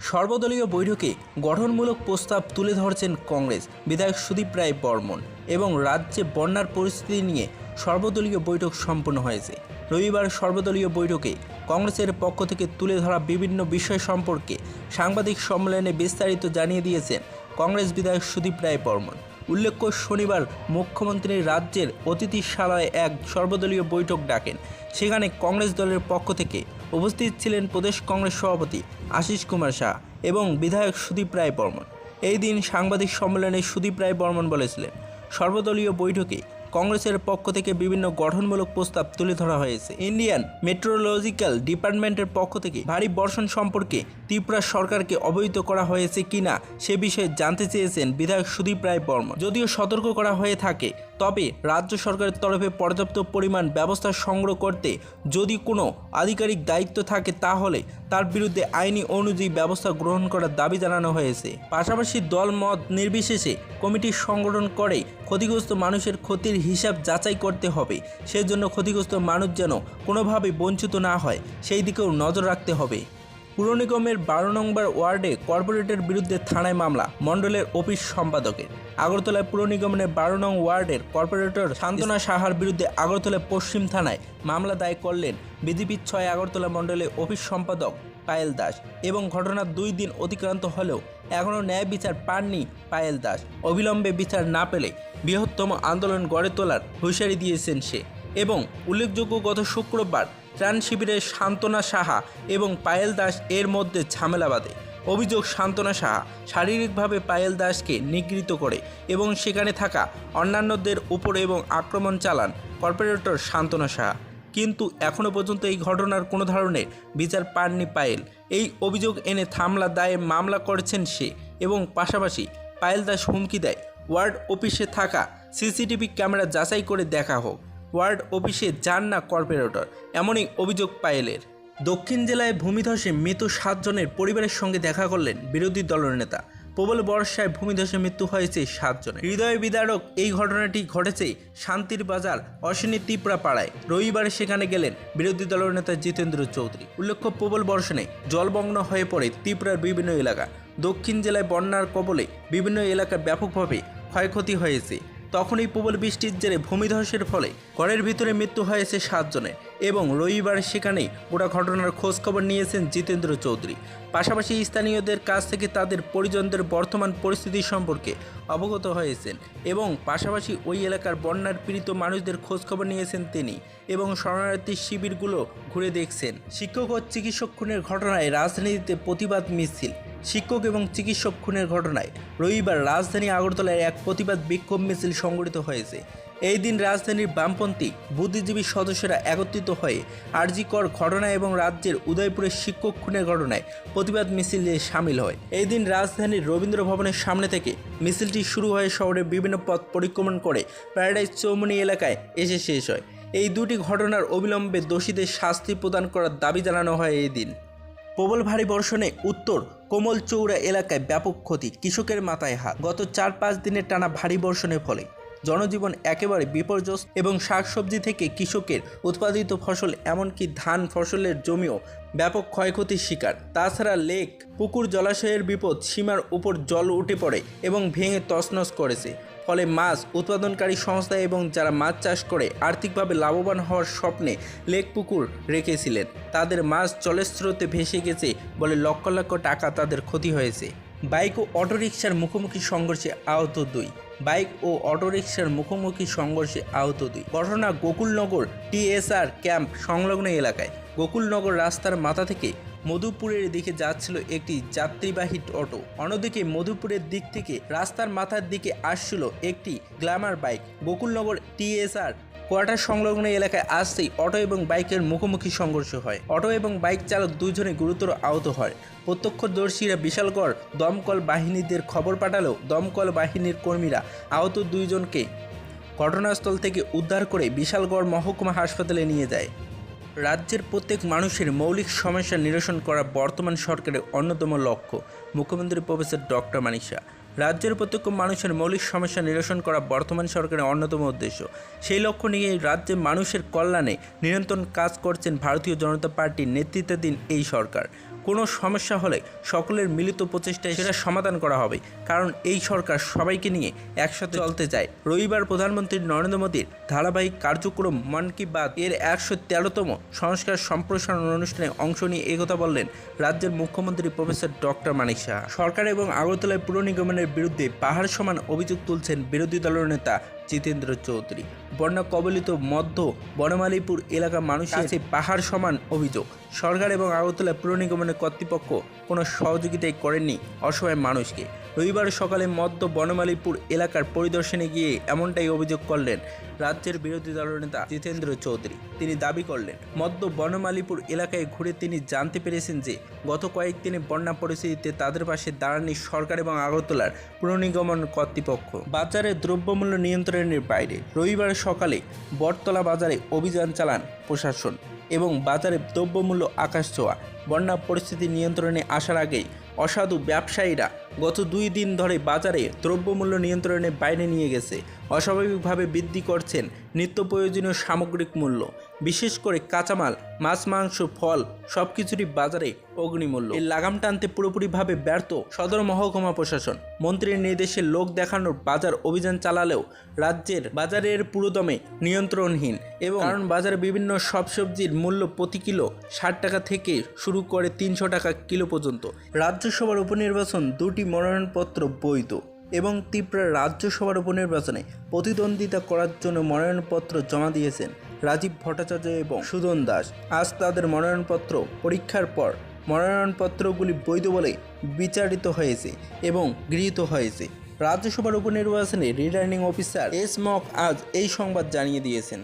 সর্বদলীয় বৈঠকে গঠনমূলক প্রস্তাব তুলে ধরছেন কংগ্রেস বিধায়ক সুদীপ রায় বর্মন এবং রাজ্যে বন্যার পরিস্থিতি নিয়ে সর্বদলীয় বৈঠক সম্পন্ন হয়েছে। রবিবার সর্বদলীয় বৈঠকে কংগ্রেসের পক্ষ থেকে তুলে ধরা বিভিন্ন বিষয় সম্পর্কে সাংবাদিক সম্মেলনে বিস্তারিত জানিয়ে দিয়েছেন কংগ্রেস বিধায়ক সুদীপ রায় বর্মন। উল্লেখ্য, শনিবার মুখ্যমন্ত্রী রাজ্যের অতিথিশালায় এক সর্বদলীয় বৈঠক ডাকেন। সেখানে কংগ্রেস দলের পক্ষ থেকে উপস্থিত ছিলেন প্রদেশ কংগ্রেস সভাপতি আশিস কুমার শাহ এবং বিধায়ক সুদীপ রায় বর্মন। এই দিন সাংবাদিক সম্মেলনে সুদীপ রায় বর্মন বলেছিলেন, সর্বদলীয় বৈঠকে কংগ্রেসের পক্ষ থেকে বিভিন্ন গঠনমূলক প্রস্তাব তুলে ধরা হয়েছে। ইন্ডিয়ান মেট্রোলজিক্যাল ডিপার্টমেন্টের পক্ষ থেকে ভারী বর্ষণ সম্পর্কে ত্রিপুরা সরকারকে অবহিত করা হয়েছে কিনা সে বিষয়ে জানতে চেয়েছেন বিধায়ক সুদীপ রায় বর্মন। যদিও সতর্ক করা হয়ে থাকে, তবে রাজ্য সরকারের তরফে পর্যাপ্ত পরিমাণ ব্যবস্থা সংগ্রহ করতে যদি কোনো আধিকারিক দায়িত্ব থাকে তাহলে তার বিরুদ্ধে আইনি অনুযায়ী ব্যবস্থা গ্রহণ করার দাবি জানানো হয়েছে। পাশাপাশি দল মত নির্বিশেষে কমিটি সংগঠন করে ক্ষতিগ্রস্ত মানুষের ক্ষতির হিসাব যাচাই করতে হবে। সেজন্য ক্ষতিগ্রস্ত মানুষ যেন কোনোভাবে বঞ্চিত না হয় সেই দিকেও নজর রাখতে হবে। পুর নিগমের 12 নম্বর ওয়ার্ডে কর্পোরেটের বিরুদ্ধে থানায় মামলা মণ্ডলের অফিস সম্পাদকের। আগরতলায় পুর নিগমের 12 নং ওয়ার্ডের কর্পোরেটর শান্তনা সাহার বিরুদ্ধে আগরতলা পশ্চিম থানায় মামলা দায়ের করলেন বিজেপির 6 আগরতলা মণ্ডলের অফিস সম্পাদক পায়েল দাস এবং ঘটনার 2 দিন অতিক্রান্ত হলেও এখনও ন্যায় বিচার পাননি পায়েল দাস। অবিলম্বে বিচার না পেলে বৃহত্তম আন্দোলন গড়ে তোলার হুঁশিয়ারি দিয়েছেন সে। এবং উল্লেখযোগ্য, গত শুক্রবার ত্রাণ শিবিরের শান্তনা সাহা এবং পায়েল দাস এর মধ্যে ঝামেলা বাঁধে। অভিযোগ, শান্তনা সাহা শারীরিকভাবে পায়েল দাসকে নিগৃহীত করে এবং সেখানে থাকা অন্যান্যদের উপর এবং আক্রমণ চালান কর্পোরেটর শান্তনা সাহা। কিন্তু এখনও পর্যন্ত এই ঘটনার কোনো ধরনের বিচার পাননি পায়েল। এই অভিযোগ এনে থামলা দায়ে মামলা করেছেন সে এবং পাশাপাশি পায়েল দাস হুমকি দেয় ওয়ার্ড অফিসে থাকা সিসিটিভি ক্যামেরা যাচাই করে দেখা হোক, ওয়ার্ড অফিসে যান না কর্পোরেটর, এমনই অভিযোগ পায়েলের। দক্ষিণ জেলায় ভূমিধসে মৃত 7 জনের পরিবারের সঙ্গে দেখা করলেন বিরোধী দলের নেতা। প্রবল বর্ষায় ভূমিধসে মৃত্যু হয়েছে 7 জনের। হৃদয় বিদারক এই ঘটনাটি ঘটেছে শান্তির বাজার অশ্বিনী ত্রিপুরা পাড়ায়। রবিবার সেখানে গেলেন বিরোধী দলের নেতা জিতেন্দ্র চৌধুরী। উল্লেখ্য, প্রবল বর্ষণে জলমগ্ন হয়ে পড়ে ত্রিপুরার বিভিন্ন এলাকা। দক্ষিণ জেলায় বন্যার কবলে বিভিন্ন এলাকায় ব্যাপকভাবে ক্ষয়ক্ষতি হয়েছে। তখনই প্রবল বৃষ্টির জেরে ভূমিধসের ফলে ঘরের ভিতরে মৃত্যু হয়েছে 7 জনের এবং রবিবার সেখানেই পুরো ঘটনার খোঁজখবর নিয়েছেন জিতেন্দ্র চৌধুরী। পাশাপাশি স্থানীয়দের কাছ থেকে তাদের পরিজনদের বর্তমান পরিস্থিতি সম্পর্কে অবগত হয়েছেন এবং পাশাপাশি ওই এলাকার বন্যার পীড়িত মানুষদের খোঁজখবর নিয়েছেন তিনি এবং শরণার্থী শিবিরগুলো ঘুরে দেখছেন। শিক্ষক ও চিকিৎসক খুনের ঘটনায় রাজধানীতে প্রতিবাদ মিছিল। শিক্ষক এবং চিকিৎসক খুনের ঘটনায় রবিবার রাজধানী আগরতলায় এক প্রতিবাদ বিক্ষোভ মিছিল সংগঠিত হয়েছে। এই দিন রাজধানীর বামপন্থী বুদ্ধিজীবী সদস্যরা একত্রিত হয়ে আরজিকর ঘটনা এবং রাজ্যের উদয়পুরের শিক্ষক খুনের ঘটনায় প্রতিবাদ মিছিলে সামিল হয়। এই দিন রাজধানীর রবীন্দ্র ভবনের সামনে থেকে মিছিলটি শুরু হয়ে শহরের বিভিন্ন পথ পরিক্রমণ করে প্যারাডাইজ চৌমুহনী এলাকায় এসে শেষ হয়। এই দুটি ঘটনার অবিলম্বে দোষীদের শাস্তি প্রদান করার দাবি জানানো হয়। এই দিন প্রবল ভারী বর্ষণে উত্তর কোমলচৌড়া এলাকায় ব্যাপক ক্ষতি, কৃষকের মাথায় হাত। গত 4-5 দিনের টানা ভারী বর্ষণের ফলে জনজীবন একেবারে বিপর্যস্ত এবং শাকসবজি থেকে কৃষকের উৎপাদিত ফসল এমনকি ধান ফসলের জমিও ব্যাপক ক্ষয়ক্ষতির শিকার। তাছাড়া লেক, পুকুর, জলাশয়ের বিপদ সীমার উপর জল উঠে পড়ে এবং ভেঙে তছনছ করেছে। ফলে মাছ উৎপাদনকারী সংস্থা এবং যারা মাছ চাষ করে আর্থিকভাবে লাভবান হওয়ার স্বপ্নে লেক পুকুর রেখেছিলেন, তাদের মাছ জলের স্রোতে ভেসে গেছে বলে লক্ষ লক্ষ টাকা তাদের ক্ষতি হয়েছে। বাইক ও অটোরিকশার মুখোমুখি সংঘর্ষে আহত 2। বাইক ও অটোরিকশার মুখোমুখি সংঘর্ষে আহত 2। ঘটনা গোকুলনগর টিএসআর ক্যাম্প সংলগ্ন এলাকায়। গোকুলনগর রাস্তার মাথা থেকে মধুপুরের দিকে যাচ্ছিল একটি যাত্রীবাহী অটো। অন্যদিকে মধুপুরের দিক থেকে রাস্তার মাথার দিকে আসছিল একটি Glamour bike. Gokulnagar TSR quarter সংলগ্ন এলাকায় আসতেই অটো এবং বাইকের মুখোমুখি সংঘর্ষ হয়। অটো এবং বাইক চালক 2 জনে গুরুতর আহত হয়। প্রত্যক্ষদর্শীরা বিশালগড় দমকল বাহিনীদের খবর পাঠালেও দমকল বাহিনীর কর্মীরা আহত 2 জনকে ঘটনাস্থল থেকে উদ্ধার করে বিশালগড় মহকুমা হাসপাতালে নিয়ে যায়। রাজ্যের প্রত্যেক মানুষের মৌলিক সমস্যা নিরসন করা বর্তমান সরকারের অন্যতম লক্ষ্য, মুখ্যমন্ত্রী প্রফেসর ডক্টর মানিক শাহ। রাজ্যের প্রত্যেক মানুষের মৌলিক সমস্যা নিরসন করা বর্তমান সরকারের অন্যতম উদ্দেশ্য। সেই লক্ষ্য নিয়ে রাজ্যে মানুষের কল্যাণে নিরন্তর কাজ করছেন ভারতীয় জনতা পার্টির নেতৃত্বাধীন এই সরকার। কোনো সমস্যা হলে সকলের মিলিত প্রচেষ্টায় সেটা সমাধান করা হবে, কারণ এই সরকার সবাইকে নিয়ে একসাথে চলতে চায়। রবিবার প্রধানমন্ত্রী নরেন্দ্র মোদীর ধারাবাহিক কার্যক্রম মন কি বাত এর 113তম সংস্কার সম্প্রসারণ অনুষ্ঠানে অংশ নিয়ে একথা বললেন রাজ্যের মুখ্যমন্ত্রী প্রফেসর ডক্টর মানিক সাহা। সরকার এবং আগরতলায় পুর নিগমের বিরুদ্ধে পাহাড় সমান অভিযোগ তুলছেন বিরোধী দলের নেতা জিতেন্দ্র চৌধুরী। বন্যা কবলিত মধ্য বনমালীপুর এলাকার মানুষের কাছে পাহাড় সমান অভিযোগ। সরকার এবং আগরতলা পুর নিগমের কর্তৃপক্ষ কোনো সহযোগিতাই করেননি অসহায় মানুষকে। রবিবার সকালে মধ্য বনমালীপুর এলাকার পরিদর্শনে গিয়ে এমনটাই অভিযোগ করলেন রাজ্যের বিরোধী দলের নেতা জিতেন্দ্র চৌধুরী। তিনি দাবি করলেন, মধ্য বনমালীপুর এলাকায় ঘুরে তিনি জানতে পেরেছেন যে গত কয়েকদিনে বন্যা পরিস্থিতিতে তাদের পাশে দাঁড়াননি সরকার এবং আগরতলার পুর নিগম কর্তৃপক্ষ। বাজারে দ্রব্যমূল্য নিয়ন্ত্রণের বাইরে রবিবার সকালে বটতলা বাজারে অভিযান চালান প্রশাসন এবং বাজারে দ্রব্যমূল্য আকাশ ছোঁয়া। বন্যা পরিস্থিতি নিয়ন্ত্রণে আসার আগেই অসাধু ব্যবসায়ীরা গত 2 দিন ধরে বাজারে দ্রব্যমূল্য নিয়ন্ত্রণের বাইরে নিয়ে গেছে অস্বাভাবিকভাবে বৃদ্ধি করছেন নিত্য প্রয়োজনীয় সামগ্রিক মূল্য, বিশেষ করে কাঁচামাল, মাছ, মাংস, ফল সবকিছুরই বাজারে অগ্নিমূল্য। এই লাগাম টানতে পুরোপুরিভাবে ব্যর্থ সদর মহকুমা প্রশাসন। মন্ত্রীর নির্দেশে লোক দেখানোর বাজার অভিযান চালালেও রাজ্যের বাজারের পুরোদমে নিয়ন্ত্রণহীন, এবং কারণ বাজারে বিভিন্ন সবজির মূল্য প্রতি কিলো 60 টাকা থেকে শুরু করে 300 টাকা কিলো পর্যন্ত। রাজ্যসভার উপনির্বাচন 2টি মনোনয়নপত্র বৈধ এবং ত্রিপুরা রাজ্যসভার উপনির্বাচনে প্রতিদ্বন্দ্বিতা করার জন্য মনোনয়নপত্র জমা দিয়েছেন রাজীব ভট্টাচার্য এবং সুদন দাস। আজ তাদের মনোনয়নপত্র পরীক্ষার পর মনোনয়নপত্রগুলি বৈধ বলে বিচারিত হয়েছে এবং গৃহীত হয়েছে। রাজ্যসভার উপনির্বাচনে রিটার্নিং অফিসার এস মক আজ এই সংবাদ জানিয়ে দিয়েছেন।